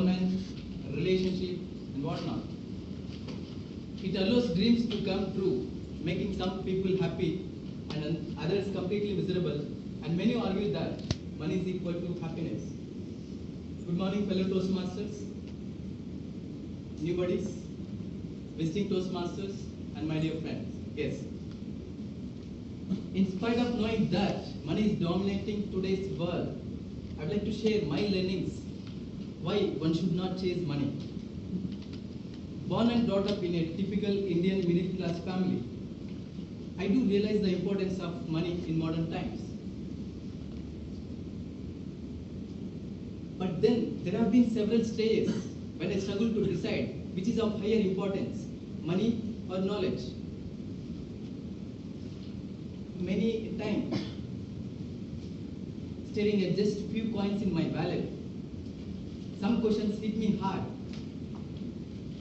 romance, relationship, and whatnot. It allows dreams to come true, making some people happy and others completely miserable, and many argue that money is equal to happiness. Good morning, fellow Toastmasters, new buddies, visiting Toastmasters, and my dear friends. Yes. In spite of knowing that money is dominating today's world, I would like to share my learnings why one should not chase money. Born and brought up in a typical Indian middle class family, I do realize the importance of money in modern times. But then there have been several stages when I struggle to decide which is of higher importance, money or knowledge. Many times, staring at just few coins in my wallet, some questions hit me hard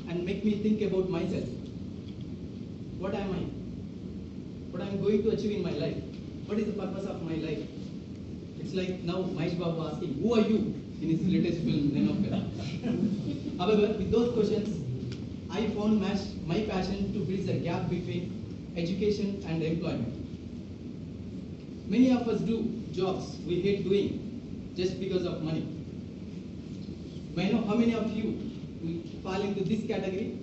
and make me think about myself. What am I? What I am going to achieve in my life? What is the purpose of my life? It's like now Mahesh Babu asking, who are you? In his latest film, Nenofel. However, with those questions, I found my passion to bridge the gap between education and employment. Many of us do jobs we hate doing just because of money. May I know how many of you will fall into this category?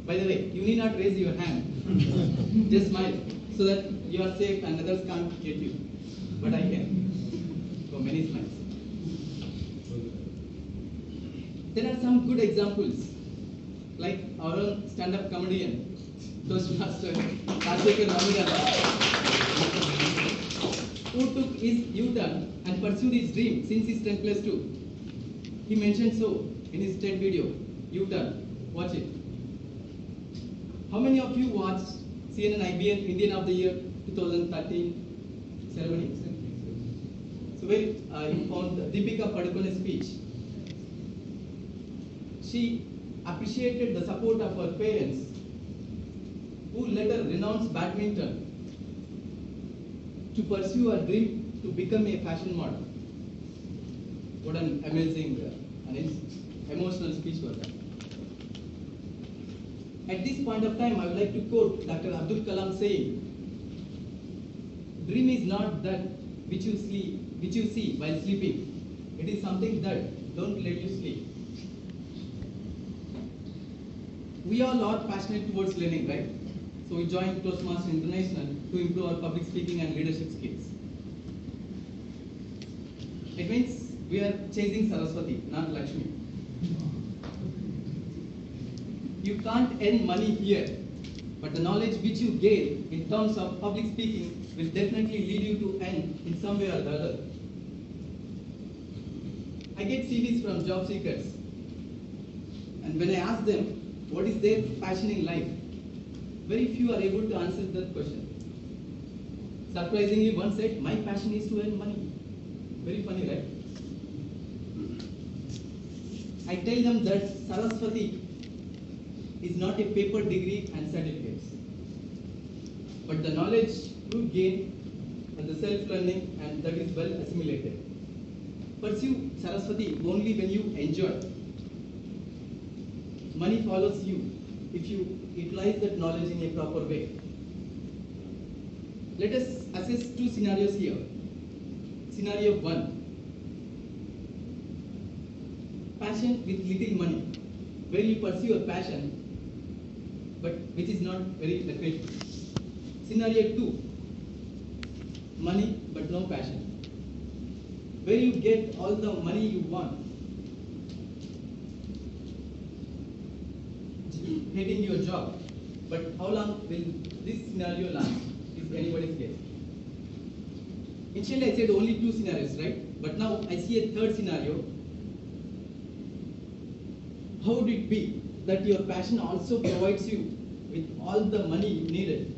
By the way, you need not raise your hand. Just smile so that you are safe and others can't get you. But I can. So many smiles. There are some good examples, like our own stand-up comedian, Toastmaster Rajshekar Ramanathan, who took his U-turn and pursued his dream since his 10 plus 2. He mentioned so in his TED video, U-turn. Watch it. How many of you watched CNN IBN Indian of the Year 2013 ceremony? So where you found Deepika Padukone's speech. She appreciated the support of her parents, who later renounced badminton to pursue her dream to become a fashion model. What an amazing and emotional speech was that. At this point of time, I would like to quote Dr. Abdul Kalam saying, "Dream is not that which you see while sleeping. It is something that don't let you sleep." We all are passionate towards learning, right? So we joined Toastmasters International to improve our public speaking and leadership skills. It means we are chasing Saraswati, not Lakshmi. You can't earn money here, but the knowledge which you gain in terms of public speaking will definitely lead you to earn in some way or the other. I get CVs from job seekers, and when I ask them what is their passion in life, very few are able to answer that question. Surprisingly, one said, "My passion is to earn money." Very funny, right? I tell them that Saraswati is not a paper degree and certificates, but the knowledge you gain and the self-learning, and that is well assimilated. Pursue Saraswati only when you enjoy. Money follows you if you utilize that knowledge in a proper way. Let us assess two scenarios here. Scenario 1. Passion with little money, where you pursue your passion, but which is not very lucrative. Scenario 2. Money but no passion, where you get all the money you want, hating your job, but how long will this scenario last is anybody's guess. Initially I said only two scenarios, right? But now I see a third scenario. How would it be that your passion also provides you with all the money you needed?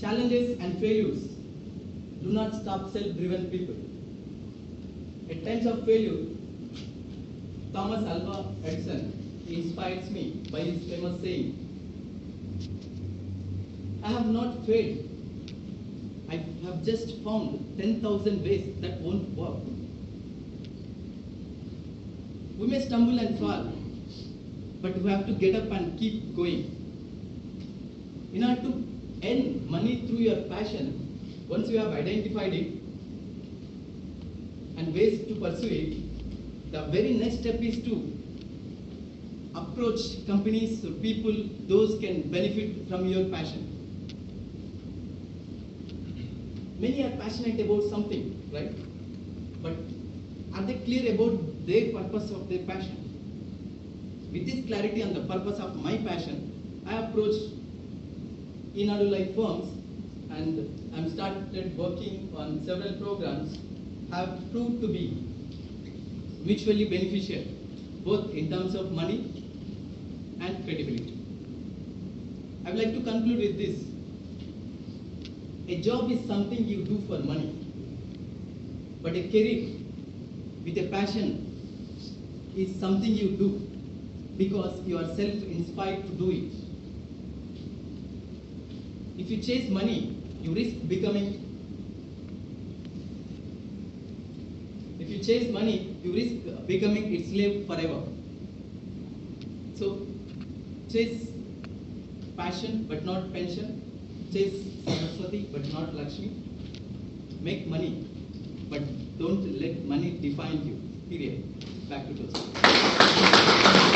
Challenges and failures do not stop self-driven people. At times of failure, Thomas Alva Edison inspires me by his famous saying, "I have not failed. I have just found 10,000 ways that won't work." We may stumble and fall, but we have to get up and keep going. In order to earn money through your passion, once you have identified it and ways to pursue it, the very next step is to approach companies or people, those can benefit from your passion. Many are passionate about something, right? But are they clear about their purpose of their passion? With this clarity on the purpose of my passion, I approached Inadu like firms and I'm started working on several programs have proved to be mutually beneficial, both in terms of money and credibility. I would like to conclude with this. A job is something you do for money, but a career with a passion is something you do because you are self-inspired to do it. If you chase money, you risk becoming its slave forever. So, chase passion but not pension. Chase Saraswati but not Lakshmi. Make money, but don't let money define you. Period. Back to those.